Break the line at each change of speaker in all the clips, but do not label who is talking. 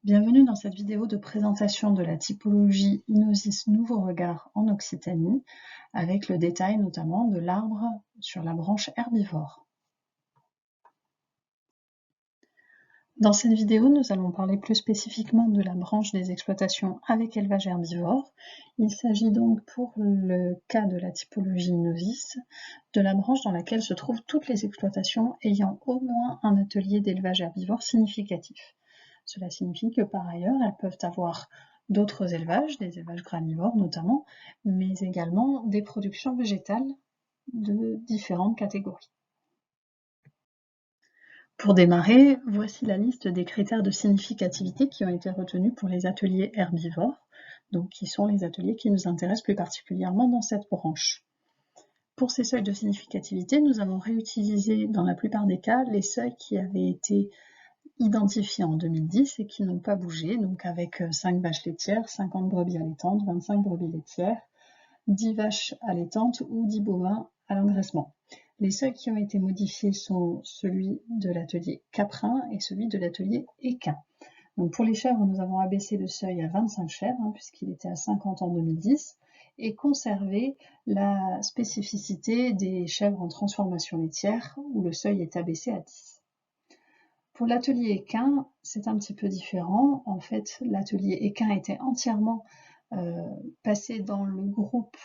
Bienvenue dans cette vidéo de présentation de la typologie Inosis Nouveau Regard en Occitanie, avec le détail notamment de l'arbre sur la branche herbivore. Dans cette vidéo, nous allons parler plus spécifiquement de la branche des exploitations avec élevage herbivore. Il s'agit donc, pour le cas de la typologie Inosis, de la branche dans laquelle se trouvent toutes les exploitations ayant au moins un atelier d'élevage herbivore significatif. Cela signifie que par ailleurs, elles peuvent avoir d'autres élevages, des élevages granivores notamment, mais également des productions végétales de différentes catégories. Pour démarrer, voici la liste des critères de significativité qui ont été retenus pour les ateliers herbivores, donc qui sont les ateliers qui nous intéressent plus particulièrement dans cette branche. Pour ces seuils de significativité, nous avons réutilisé dans la plupart des cas les seuils qui avaient été identifiés en 2010 et qui n'ont pas bougé, donc avec 5 vaches laitières, 50 brebis allaitantes, 25 brebis laitières, 10 vaches allaitantes ou 10 bovins à l'engraissement. Les seuils qui ont été modifiés sont celui de l'atelier caprin et celui de l'atelier équin. Donc pour les chèvres, nous avons abaissé le seuil à 25 chèvres, puisqu'il était à 50 en 2010, et conservé la spécificité des chèvres en transformation laitière, où le seuil est abaissé à 10. Pour l'atelier équin, c'est un petit peu différent. En fait, l'atelier équin était entièrement passé dans le groupe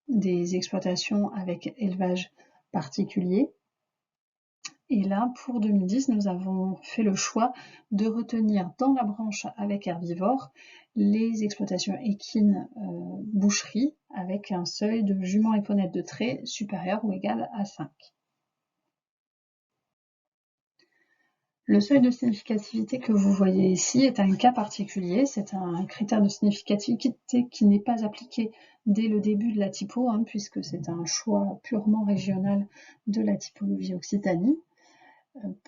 des exploitations avec élevage particulier. Et là, pour 2010, nous avons fait le choix de retenir dans la branche avec herbivore les exploitations équines boucherie avec un seuil de juments et ponnettes de trait supérieur ou égal à 5. Le seuil de significativité que vous voyez ici est un cas particulier, c'est un critère de significativité qui n'est pas appliqué dès le début de la typo, puisque c'est un choix purement régional de la typologie Occitanie,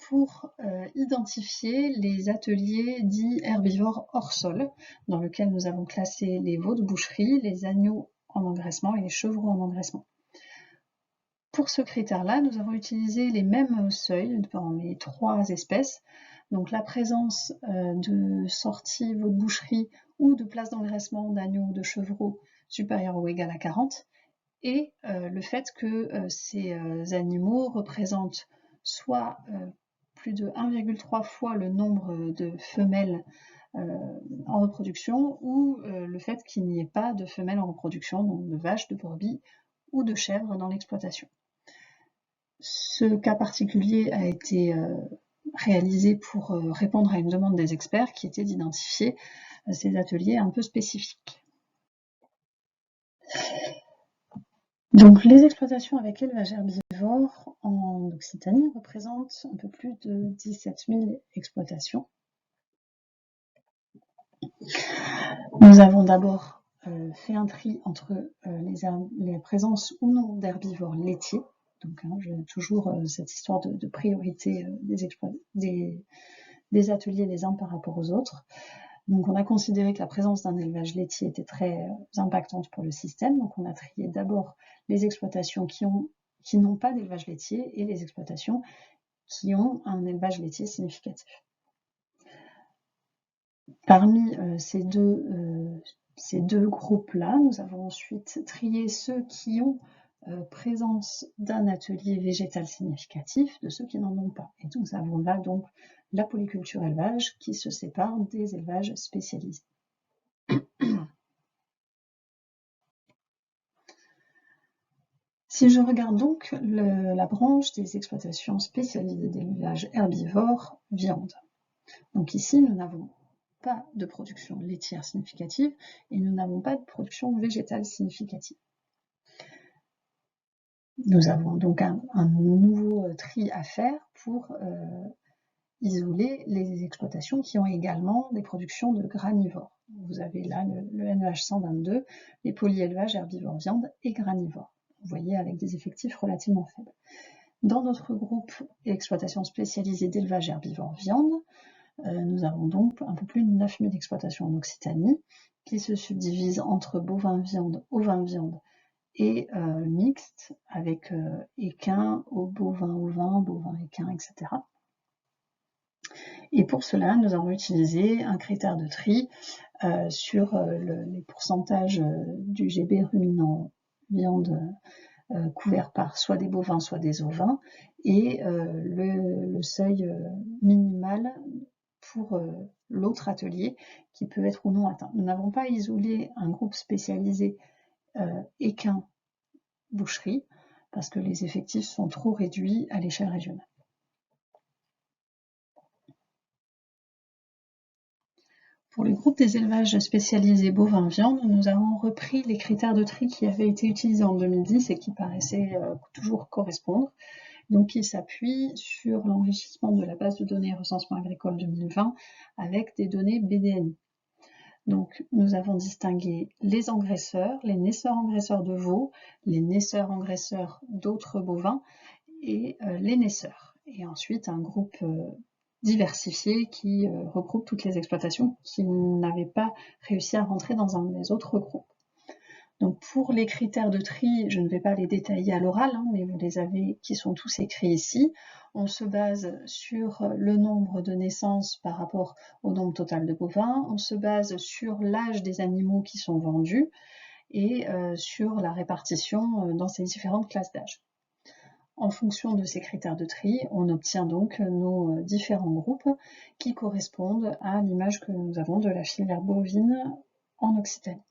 pour identifier les ateliers dits herbivores hors sol, dans lesquels nous avons classé les veaux de boucherie, les agneaux en engraissement et les chevreaux en engraissement. Pour ce critère-là, nous avons utilisé les mêmes seuils dans les 3 espèces, donc la présence de sorties veaux de boucherie ou de places d'engraissement d'agneaux ou de chevreaux supérieures ou égales à 40, et le fait que ces animaux représentent soit plus de 1,3 fois le nombre de femelles en reproduction, ou le fait qu'il n'y ait pas de femelles en reproduction, donc de vaches, de brebis ou de chèvres dans l'exploitation. Ce cas particulier a été réalisé pour répondre à une demande des experts qui était d'identifier ces ateliers un peu spécifiques. Donc les exploitations avec élevage herbivore en Occitanie représentent un peu plus de 17 000 exploitations. Nous avons d'abord fait un tri entre les présences ou non d'herbivores laitiers. Donc j'ai toujours cette histoire de priorité des ateliers les uns par rapport aux autres. Donc on a considéré que la présence d'un élevage laitier était très impactante pour le système, donc on a trié d'abord les exploitations qui n'ont pas d'élevage laitier et les exploitations qui ont un élevage laitier significatif. Parmi ces deux groupes-là, nous avons ensuite trié ceux qui ont présence d'un atelier végétal significatif de ceux qui n'en ont pas. Et nous avons là donc la polyculture élevage qui se sépare des élevages spécialisés. Si je regarde donc la branche des exploitations spécialisées d'élevage herbivore viande, donc ici nous n'avons pas de production laitière significative et nous n'avons pas de production végétale significative. Nous avons donc un nouveau tri à faire pour isoler les exploitations qui ont également des productions de granivores. Vous avez là le NEH 122, les polyélevages herbivores viande et granivores. Vous voyez, avec des effectifs relativement faibles. Dans notre groupe exploitation spécialisée d'élevage herbivore viande, nous avons donc un peu plus de 9000 exploitations en Occitanie qui se subdivisent entre bovins viande, ovins viande et mixtes avec équins, bovins ovins, bovins équins, etc. Et pour cela, nous avons utilisé un critère de tri sur les pourcentages du GB ruminant viande couvert par soit des bovins, soit des ovins, et le seuil minimal pour l'autre atelier qui peut être ou non atteint. Nous n'avons pas isolé un groupe spécialisé équin boucherie parce que les effectifs sont trop réduits à l'échelle régionale. Pour le groupe des élevages spécialisés bovins-viande, nous avons repris les critères de tri qui avaient été utilisés en 2010 et qui paraissaient toujours correspondre. Donc, il s'appuie sur l'enrichissement de la base de données recensement agricole 2020 avec des données BDNI. Donc, nous avons distingué les engraisseurs, les naisseurs-engraisseurs de veaux, les naisseurs-engraisseurs d'autres bovins et les naisseurs. Et ensuite, un groupe diversifié qui regroupe toutes les exploitations qui n'avaient pas réussi à rentrer dans un des autres groupes. Donc pour les critères de tri, je ne vais pas les détailler à l'oral, mais vous les avez, qui sont tous écrits ici. On se base sur le nombre de naissances par rapport au nombre total de bovins, on se base sur l'âge des animaux qui sont vendus et sur la répartition dans ces différentes classes d'âge. En fonction de ces critères de tri, on obtient donc nos différents groupes qui correspondent à l'image que nous avons de la filière bovine en Occitanie.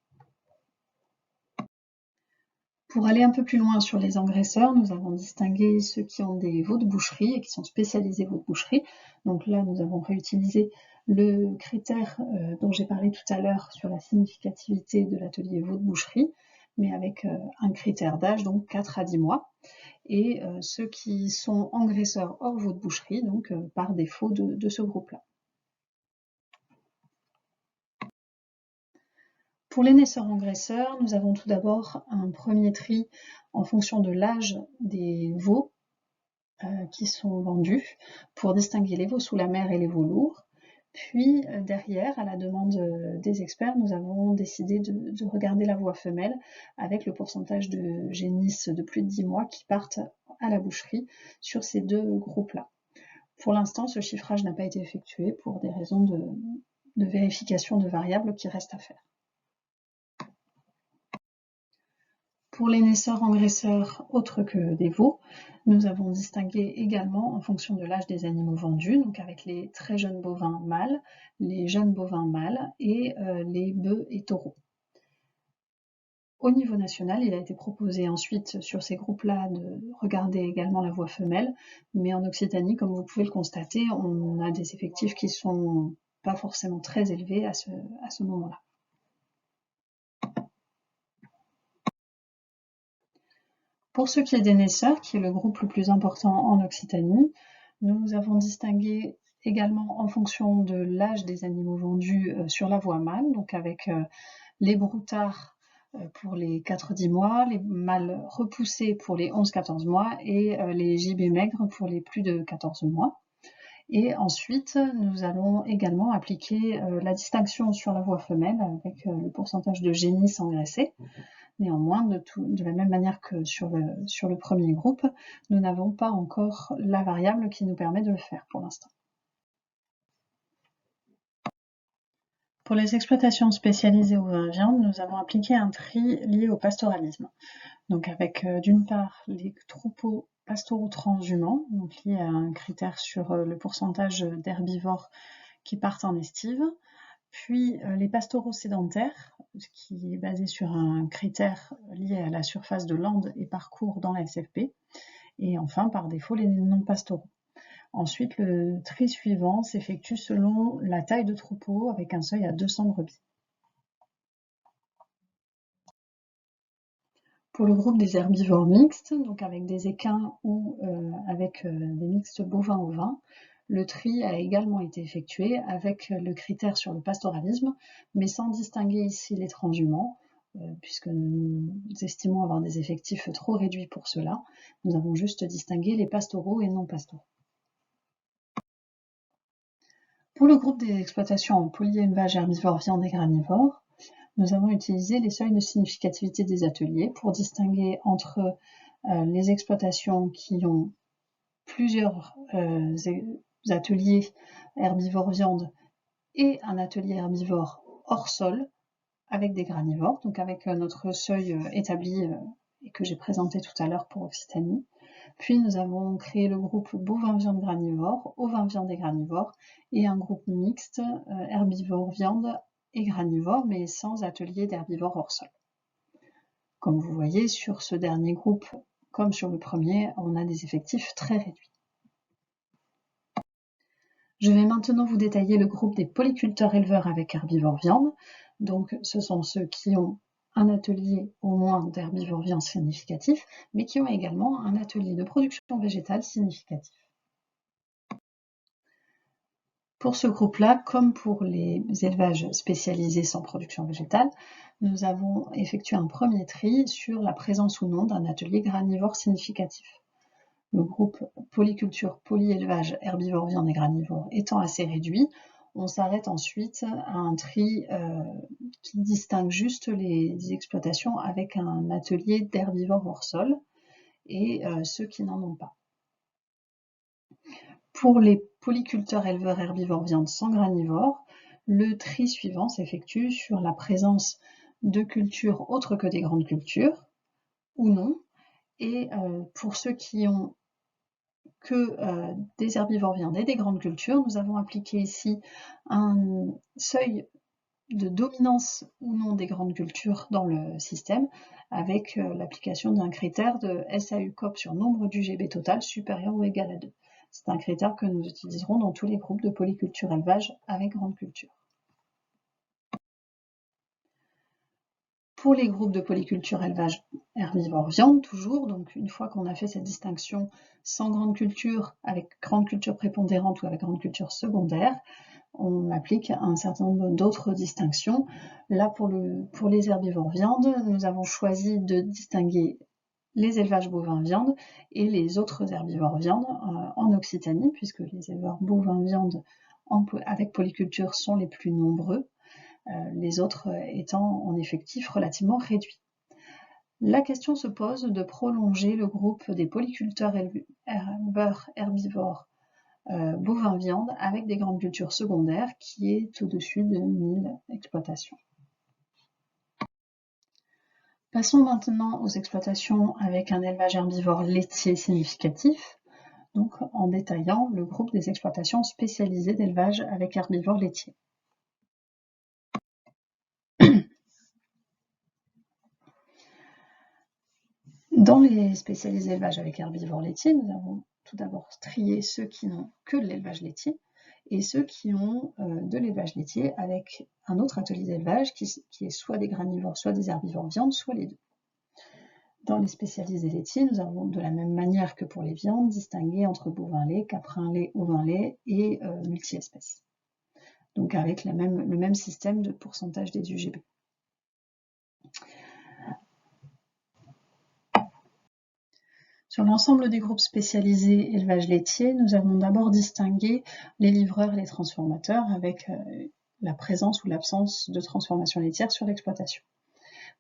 Pour aller un peu plus loin sur les engraisseurs, nous avons distingué ceux qui ont des veaux de boucherie et qui sont spécialisés veaux de boucherie. Donc là, nous avons réutilisé le critère dont j'ai parlé tout à l'heure sur la significativité de l'atelier veaux de boucherie, mais avec un critère d'âge, donc 4 à 10 mois. Et ceux qui sont engraisseurs hors veaux de boucherie, donc par défaut de ce groupe-là. Pour les naisseurs-engraisseurs, nous avons tout d'abord un premier tri en fonction de l'âge des veaux qui sont vendus pour distinguer les veaux sous la mer et les veaux lourds. Puis derrière, à la demande des experts, nous avons décidé de regarder la voie femelle avec le pourcentage de génisses de plus de 10 mois qui partent à la boucherie sur ces deux groupes-là. Pour l'instant, ce chiffrage n'a pas été effectué pour des raisons de vérification de variables qui restent à faire. Pour les naisseurs-engraisseurs autres que des veaux, nous avons distingué également en fonction de l'âge des animaux vendus, donc avec les très jeunes bovins mâles, les jeunes bovins mâles et les bœufs et taureaux. Au niveau national, il a été proposé ensuite sur ces groupes-là de regarder également la voie femelle, mais en Occitanie, comme vous pouvez le constater, on a des effectifs qui sont pas forcément très élevés à ce moment-là. Pour ce qui est des naisseurs, qui est le groupe le plus important en Occitanie, nous avons distingué également en fonction de l'âge des animaux vendus sur la voie mâle, donc avec les broutards pour les 4-10 mois, les mâles repoussés pour les 11-14 mois et les gibets maigres pour les plus de 14 mois. Et ensuite, nous allons également appliquer la distinction sur la voie femelle avec le pourcentage de génisses engraissées. Néanmoins, de la même manière que sur le premier groupe, nous n'avons pas encore la variable qui nous permet de le faire pour l'instant. Pour les exploitations spécialisées au vin viande, nous avons appliqué un tri lié au pastoralisme. Donc avec d'une part les troupeaux pastoraux transhumants, donc liés à un critère sur le pourcentage d'herbivores qui partent en estive, puis les pastoraux sédentaires, qui est basé sur un critère lié à la surface de lande et parcours dans la SFP, et enfin par défaut les non-pastoraux. Ensuite, le tri suivant s'effectue selon la taille de troupeau avec un seuil à 200 brebis. Pour le groupe des herbivores mixtes, donc avec des équins ou avec des mixtes bovins-ovins, le tri a également été effectué avec le critère sur le pastoralisme, mais sans distinguer ici les transhumants, puisque nous estimons avoir des effectifs trop réduits pour cela. Nous avons juste distingué les pastoraux et non pastoraux. Pour le groupe des exploitations en polyélevage herbivore, viande et granivore, nous avons utilisé les seuils de significativité des ateliers pour distinguer entre les exploitations qui ont plusieurs atelier herbivore viande et un atelier herbivore hors sol avec des granivores, donc avec notre seuil établi et que j'ai présenté tout à l'heure pour Occitanie. Puis nous avons créé le groupe bovin viande granivore, ovin viande et granivore, et un groupe mixte herbivore viande et granivore, mais sans atelier d'herbivore hors sol. Comme vous voyez, sur ce dernier groupe, comme sur le premier, on a des effectifs très réduits. Je vais maintenant vous détailler le groupe des polyculteurs éleveurs avec herbivore viande. Donc, ce sont ceux qui ont un atelier au moins d'herbivore viande significatif, mais qui ont également un atelier de production végétale significatif. Pour ce groupe-là, comme pour les élevages spécialisés sans production végétale, nous avons effectué un premier tri sur la présence ou non d'un atelier granivore significatif. Le groupe polyculture, polyélevage, herbivore, viande et granivore étant assez réduit, on s'arrête ensuite à un tri qui distingue juste les exploitations avec un atelier d'herbivore hors sol et ceux qui n'en ont pas. Pour les polyculteurs éleveurs herbivores viande sans granivore, le tri suivant s'effectue sur la présence de cultures autres que des grandes cultures, ou non, et pour ceux qui ont que des herbivores viande et des grandes cultures, nous avons appliqué ici un seuil de dominance ou non des grandes cultures dans le système avec l'application d'un critère de SAU-COP sur nombre d'UGB total supérieur ou égal à 2. C'est un critère que nous utiliserons dans tous les groupes de polyculture élevage avec grande culture. Pour les groupes de polyculture élevage herbivore viande, toujours, donc une fois qu'on a fait cette distinction sans grande culture, avec grande culture prépondérante ou avec grande culture secondaire, on applique un certain nombre d'autres distinctions. Là, pour les herbivores viande, nous avons choisi de distinguer les élevages bovins viande et les autres herbivores viande en Occitanie, puisque les éleveurs bovins viande avec polyculture sont les plus nombreux, les autres étant en effectif relativement réduit. La question se pose de prolonger le groupe des polyculteurs éleveurs herbivores bovins viande avec des grandes cultures secondaires qui est au-dessus de 1000 exploitations. Passons maintenant aux exploitations avec un élevage herbivore laitier significatif, donc en détaillant le groupe des exploitations spécialisées d'élevage avec herbivores laitiers. Dans les spécialisés d'élevage avec herbivores laitiers, nous avons tout d'abord trié ceux qui n'ont que de l'élevage laitier et ceux qui ont de l'élevage laitier avec un autre atelier d'élevage qui est soit des granivores, soit des herbivores viande, soit les deux. Dans les spécialisés laitiers, nous avons de la même manière que pour les viandes distingué entre bovin lait, caprin lait, ovin lait et multi-espèces. Donc avec le même système de pourcentage des UGB. Sur l'ensemble des groupes spécialisés élevage laitier, nous avons d'abord distingué les livreurs et les transformateurs avec la présence ou l'absence de transformation laitière sur l'exploitation.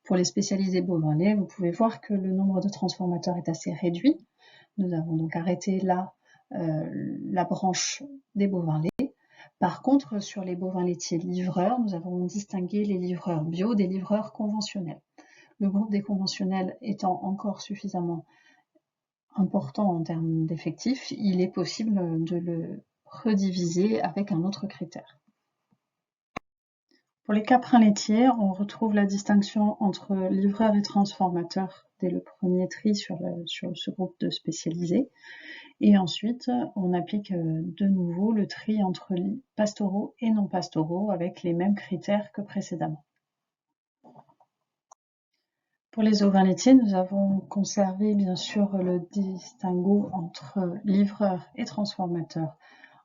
Pour les spécialisés bovins lait, vous pouvez voir que le nombre de transformateurs est assez réduit. Nous avons donc arrêté là la branche des bovins lait. Par contre, sur les bovins laitiers livreurs, nous avons distingué les livreurs bio des livreurs conventionnels. Le groupe des conventionnels étant encore suffisamment important en termes d'effectifs, il est possible de le rediviser avec un autre critère. Pour les caprins laitiers, on retrouve la distinction entre livreurs et transformateurs dès le premier tri sur ce groupe de spécialisés. Et ensuite, on applique de nouveau le tri entre pastoraux et non pastoraux avec les mêmes critères que précédemment. Pour les ovins laitiers, nous avons conservé bien sûr le distinguo entre livreurs et transformateurs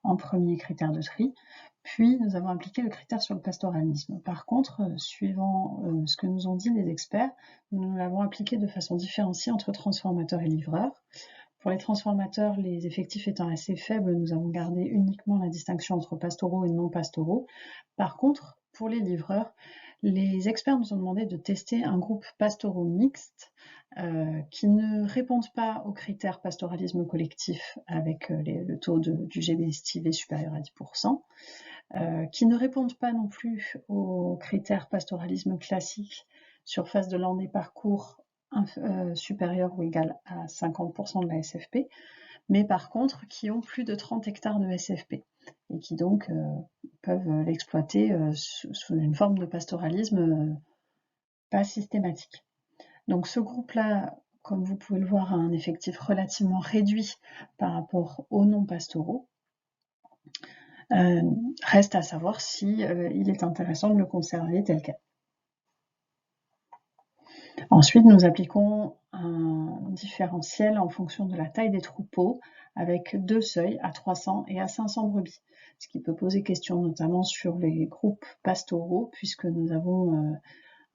en premier critère de tri, puis nous avons appliqué le critère sur le pastoralisme. Par contre, suivant ce que nous ont dit les experts, nous l'avons appliqué de façon différenciée entre transformateurs et livreurs. Pour les transformateurs, les effectifs étant assez faibles, nous avons gardé uniquement la distinction entre pastoraux et non pastoraux. Par contre, pour les livreurs, les experts nous ont demandé de tester un groupe pastoraux mixte qui ne répondent pas aux critères pastoralisme collectif avec le taux du GB estivé supérieur à 10%, qui ne répondent pas non plus aux critères pastoralisme classique surface de l'an des parcours supérieur ou égal à 50% de la SFP, mais par contre qui ont plus de 30 hectares de SFP et qui donc peuvent l'exploiter sous une forme de pastoralisme pas systématique. Donc ce groupe-là, comme vous pouvez le voir, a un effectif relativement réduit par rapport aux non-pastoraux. Reste à savoir si il est intéressant de le conserver tel quel. Ensuite, nous appliquons un différentiel en fonction de la taille des troupeaux avec deux seuils à 300 et à 500 brebis, ce qui peut poser question notamment sur les groupes pastoraux puisque nous avons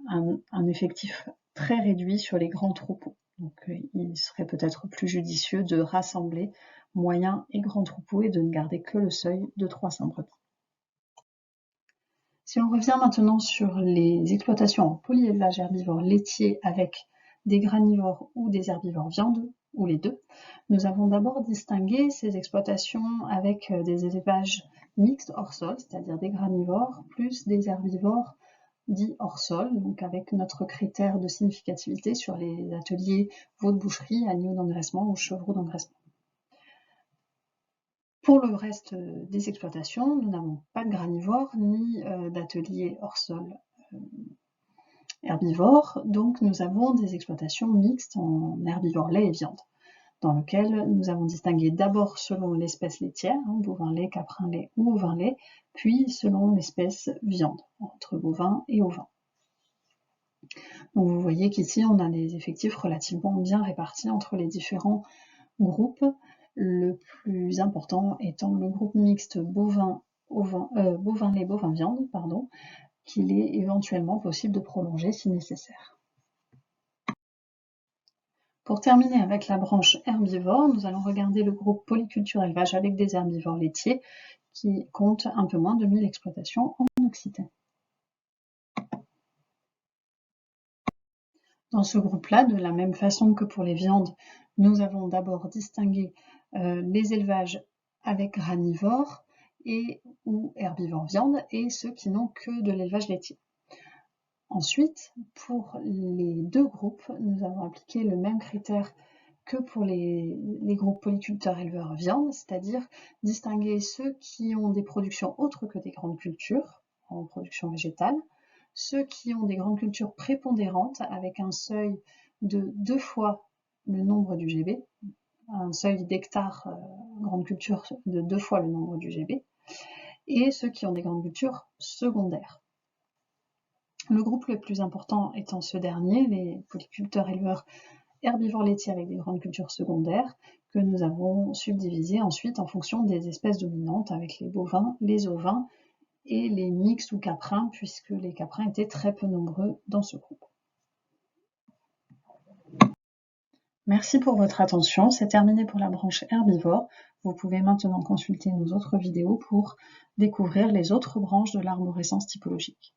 un effectif très réduit sur les grands troupeaux. Donc il serait peut-être plus judicieux de rassembler moyens et grands troupeaux et de ne garder que le seuil de 300 brebis. Si on revient maintenant sur les exploitations en polyélevage herbivore laitier avec des granivores ou des herbivores viande, ou les deux, nous avons d'abord distingué ces exploitations avec des élevages mixtes hors sol, c'est-à-dire des granivores plus des herbivores dits hors sol, donc avec notre critère de significativité sur les ateliers veaux de boucherie, agneaux d'engraissement ou chevreaux d'engraissement. Pour le reste des exploitations, nous n'avons pas de granivores ni d'ateliers hors sol herbivores, donc nous avons des exploitations mixtes en herbivores lait et viande, dans lesquelles nous avons distingué d'abord selon l'espèce laitière, bovin lait, caprin lait ou ovin lait, puis selon l'espèce viande, entre bovin et ovin. Donc vous voyez qu'ici on a des effectifs relativement bien répartis entre les différents groupes, le plus important étant le groupe mixte bovin-lait, bovin-viande, qu'il est éventuellement possible de prolonger si nécessaire. Pour terminer avec la branche herbivore, nous allons regarder le groupe polyculture élevage avec des herbivores laitiers qui compte un peu moins de 1000 exploitations en Occitanie. Dans ce groupe-là, de la même façon que pour les viandes, nous avons d'abord distingué les élevages avec granivores et ou herbivores viande et ceux qui n'ont que de l'élevage laitier. Ensuite, pour les deux groupes, nous avons appliqué le même critère que pour les groupes polyculteurs éleveurs viande, c'est-à-dire distinguer ceux qui ont des productions autres que des grandes cultures, en production végétale, ceux qui ont des grandes cultures prépondérantes avec un seuil de 2 fois le nombre du GB, un seuil d'hectares grande culture de 2 fois le nombre du GB, et ceux qui ont des grandes cultures secondaires. Le groupe le plus important étant ce dernier, les polyculteurs éleveurs herbivores laitiers avec des grandes cultures secondaires, que nous avons subdivisés ensuite en fonction des espèces dominantes avec les bovins, les ovins et les mixtes ou caprins, puisque les caprins étaient très peu nombreux dans ce groupe. Merci pour votre attention, c'est terminé pour la branche herbivore. Vous pouvez maintenant consulter nos autres vidéos pour découvrir les autres branches de l'arborescence typologique.